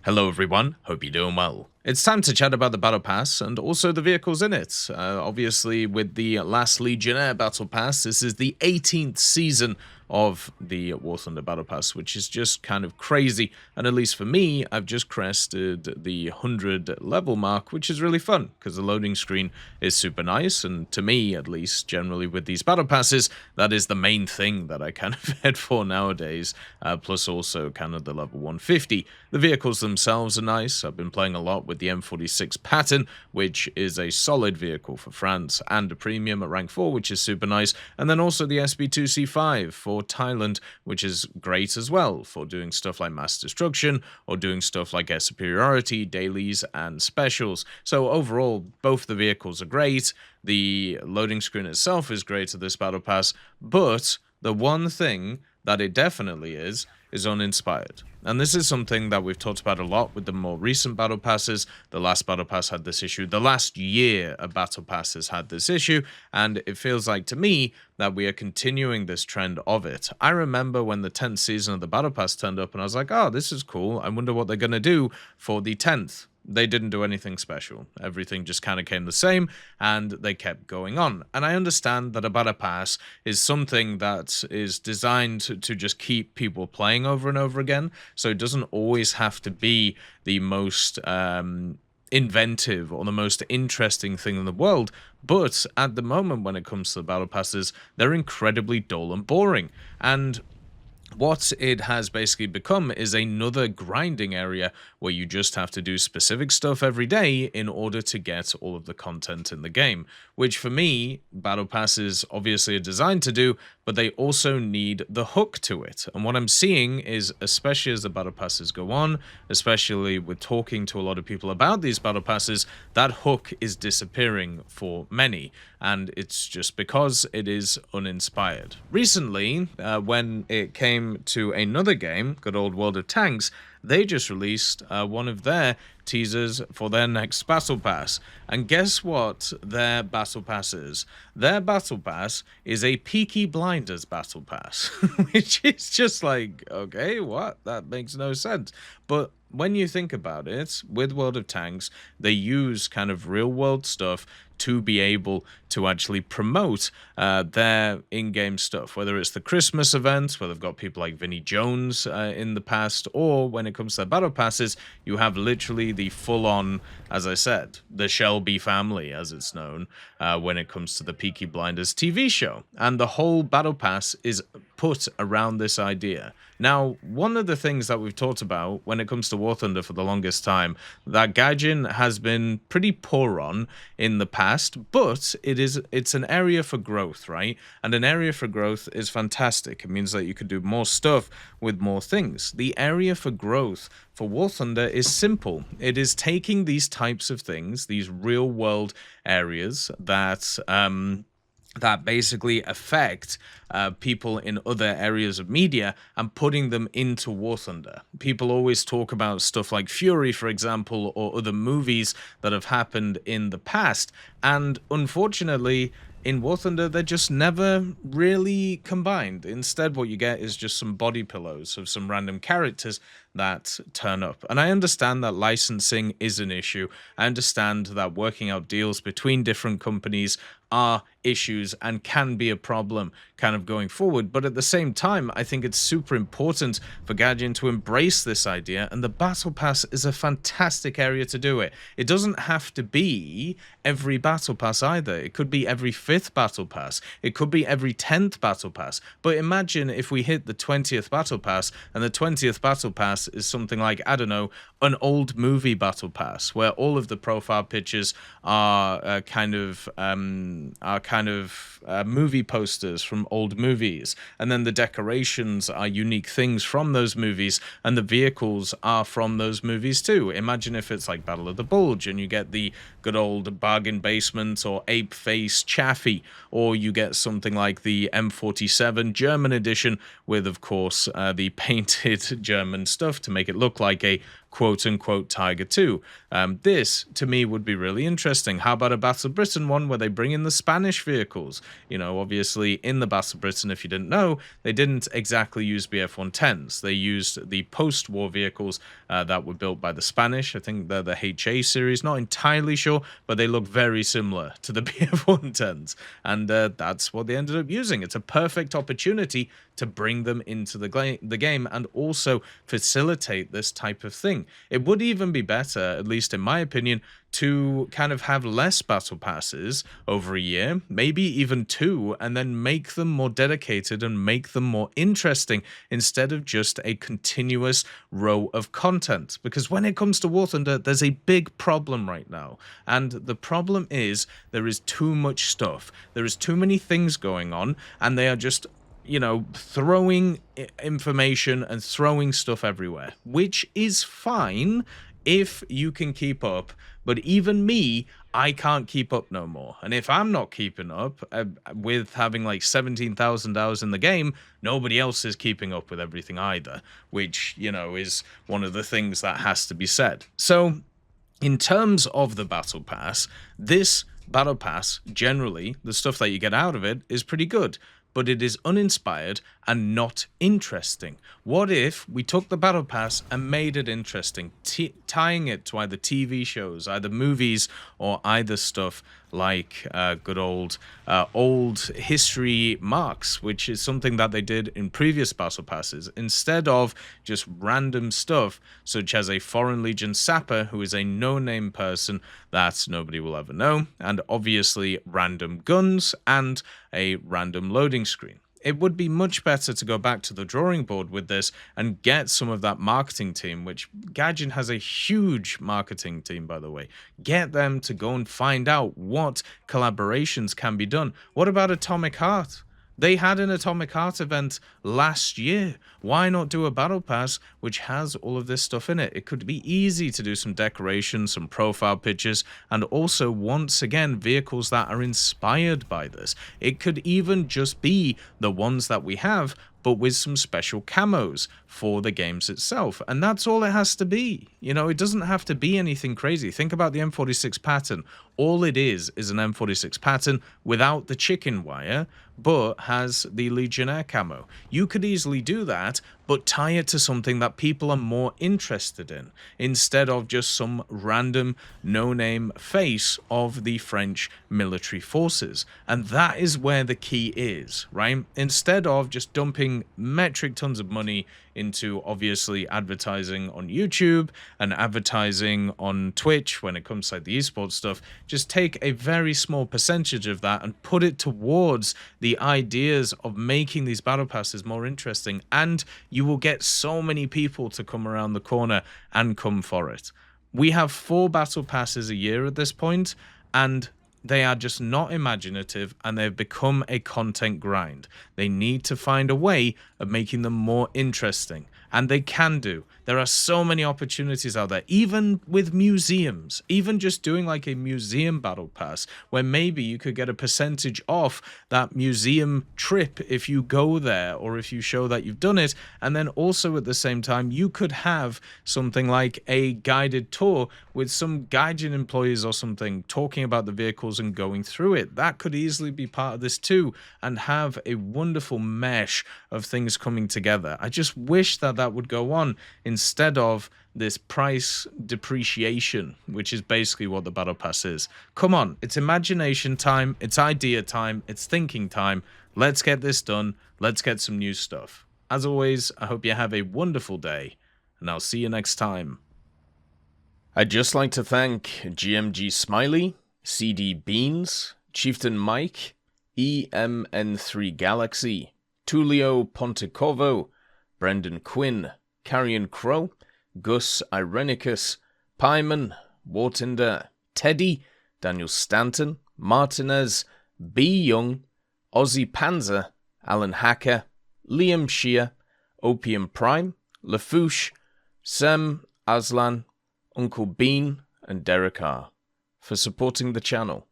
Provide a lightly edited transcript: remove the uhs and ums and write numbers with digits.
Hello everyone, hope you're doing well. It's time to chat about the Battle Pass and also the vehicles in it. Obviously, with the last Legionnaire Battle Pass, this is the 18th season of the War Thunder Battle Pass, which is just kind of crazy. And at least for me, I've just crested the 100 level mark, which is really fun because the loading screen is super nice. And to me, at least, generally with these Battle Passes, that is the main thing that I kind of head for nowadays. Plus also kind of the level 150. The vehicles themselves are nice. I've been playing a lot with the M46 Patton, which is a solid vehicle for France, and a premium at rank 4, which is super nice. And then also the SB2C5 for Thailand, which is great as well for doing stuff like mass destruction or doing stuff like air superiority, dailies, and specials. So overall, both the vehicles are great. The loading screen itself is great at this battle pass, but the one thing that it definitely is uninspired. And this is something that we've talked about a lot with the more recent battle passes. The last battle pass had this issue. The last year of battle passes had this issue. And it feels like to me that we are continuing this trend of it. I remember when the 10th season of the battle pass turned up and I was like, oh, this is cool. I wonder what they're going to do for the 10th. They didn't do anything special. Everything just kind of came the same, and they kept going on. And I understand that a battle pass is something that is designed to just keep people playing over and over again, so it doesn't always have to be the most inventive or the most interesting thing in the world. But at the moment, when it comes to the battle passes, they're incredibly dull and boring. And what it has basically become is another grinding area where you just have to do specific stuff every day in order to get all of the content in the game, which for me, battle passes obviously are designed to do, but they also need the hook to it. And what I'm seeing is, especially as the battle passes go on, especially with talking to a lot of people about these battle passes, that hook is disappearing for many. And it's just because it is uninspired. Recently, when it came to another game, good old World of Tanks, they just released one of their teasers for their next Battle Pass. And guess what their Battle Pass is? Their Battle Pass is a Peaky Blinders Battle Pass, which is just like, okay, what? That makes no sense. But when you think about it, with World of Tanks, they use kind of real-world stuff to be able to actually promote their in-game stuff, whether it's the Christmas events, where they've got people like Vinnie Jones in the past, or when it comes to their battle passes, you have literally the full-on, as I said, the Shelby family, as it's known, when it comes to the Peaky Blinders TV show. And the whole battle pass is put around this idea. Now, one of the things that we've talked about when it comes to War Thunder for the longest time, that Gaijin has been pretty poor on in the past, but it's an area for growth, right? And an area for growth is fantastic. It means that you could do more stuff with more things. The area for growth for War Thunder is simple. It is taking these types of things, these real-world areas that basically affect people in other areas of media and putting them into War Thunder. People always talk about stuff like Fury, for example, or other movies that have happened in the past. And unfortunately, in War Thunder, they're just never really combined. Instead, what you get is just some body pillows of some random characters that turn up. And I understand that licensing is an issue. I understand that working out deals between different companies are issues and can be a problem kind of going forward. But at the same time, I think it's super important for Gaijin to embrace this idea, and the Battle Pass is a fantastic area to do it. It doesn't have to be every Battle Pass either. It could be every 5th Battle Pass. It could be every 10th Battle Pass. But imagine if we hit the 20th Battle Pass, and the 20th Battle Pass is something like, I don't know, an old movie Battle Pass, where all of the profile pictures are kind of movie posters from old movies, and then the decorations are unique things from those movies, and the vehicles are from those movies too. Imagine if it's like Battle of the Bulge, and you get the good old Bargain Basement or Ape Face Chaffee, or you get something like the M47 German edition with, of course, the painted German stuff stuff to make it look like a quote-unquote Tiger 2. This, to me, would be really interesting. How about a Battle Britain one where they bring in the Spanish vehicles? You know, obviously, in the Battle Britain, if you didn't know, they didn't exactly use BF-110s. They used the post-war vehicles that were built by the Spanish. I think they're the HA series, not entirely sure, but they look very similar to the BF-110s. And that's what they ended up using. It's a perfect opportunity to bring them into the game and also facilitate this type of thing. It would even be better, at least in my opinion, to kind of have less battle passes over a year, maybe even 2, and then make them more dedicated and make them more interesting instead of just a continuous row of content. Because when it comes to War Thunder, there's a big problem right now. And the problem is there is too much stuff. There is too many things going on, and they are just, you know, throwing information and throwing stuff everywhere, which is fine if you can keep up. But even me, I can't keep up no more. And if I'm not keeping up with having like 17,000 hours in the game, nobody else is keeping up with everything either, which, you know, is one of the things that has to be said. So in terms of the Battle Pass, this Battle Pass, generally, the stuff that you get out of it is pretty good, but it is uninspired and not interesting. What if we took the Battle Pass and made it interesting, tying it to either TV shows, either movies, or either stuff like good old history marks, which is something that they did in previous Battle Passes, instead of just random stuff, such as a Foreign Legion sapper, who is a no-name person that nobody will ever know, and obviously random guns and a random loading screen. It would be much better to go back to the drawing board with this and get some of that marketing team, which Gaijin has a huge marketing team, by the way. Get them to go and find out what collaborations can be done. What about Atomic Heart? They had an Atomic Heart event last year. Why not do a Battle Pass which has all of this stuff in it? It could be easy to do some decorations, some profile pictures, and also, once again, vehicles that are inspired by this. It could even just be the ones that we have, but with some special camos for the games itself. And that's all it has to be. You know, it doesn't have to be anything crazy. Think about the M46 pattern. All it is an M46 pattern without the chicken wire, but has the Legionnaire camo. You could easily do that, but tie it to something that people are more interested in, instead of just some random no-name face of the French military forces. And that is where the key is, right? Instead of just dumping metric tons of money into, obviously, advertising on YouTube and advertising on Twitch when it comes to like the esports stuff, just take a very small percentage of that and put it towards the ideas of making these battle passes more interesting, and you will get so many people to come around the corner and come for it. We have 4 battle passes a year at this point, and they are just not imaginative, and they've become a content grind. They need to find a way of making them more interesting, and they can do. There are so many opportunities out there, even with museums, even just doing like a museum battle pass, where maybe you could get a percentage off that museum trip if you go there, or if you show that you've done it. And then also at the same time, you could have something like a guided tour with some Gaijin employees or something talking about the vehicles and going through it. That could easily be part of this too, and have a wonderful mesh of things coming together. I just wish that that would go on, instead of this price depreciation, which is basically what the Battle Pass is. Come on, it's imagination time, it's idea time, it's thinking time. Let's get this done. Let's get some new stuff. As always, I hope you have a wonderful day, and I'll see you next time. I'd just like to thank GMG Smiley, CD Beans, Chieftain Mike, EMN3 Galaxy, Tulio Pontecorvo, Brendan Quinn, Carrion Crow, Gus Irenicus, Pyman, Wartinder, Teddy, Daniel Stanton, Martinez, B. Young, Ozzy Panzer, Alan Hacker, Liam Shear, Opium Prime, Lafouche, Sem, Aslan, Uncle Bean, and Derek R. for supporting the channel.